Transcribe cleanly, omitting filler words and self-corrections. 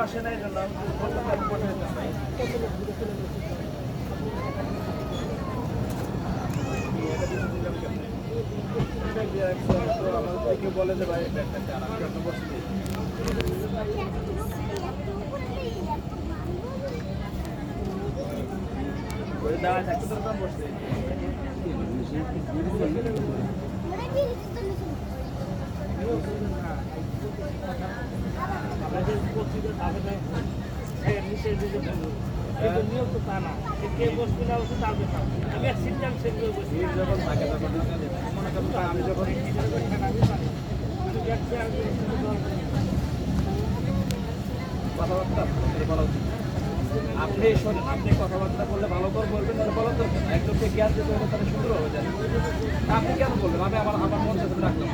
আসে না এই জন্য আমাদেরকে বলে যে ভাই বসে দাঁড়ায় থাকতে তোর কাম বসছে আমাদের পত্রিকা থাকে নিয়ম তো তা না কে বসবে না বসে তার কথা আমি এক সিস্টেম সেট করে বসি যখন থাকে তখন আমি যখন কথাবার্তা বলা উচিত আপনি শোনেন আপনি কথাবার্তা বললে ভালো করে বলবেন তাহলে বলা দরকার একজনকে জ্ঞান দিতে হলে তাহলে সুন্দর হয়ে যাবে আপনি কেন বলবেন আমি আমার মন সাথে রাখলাম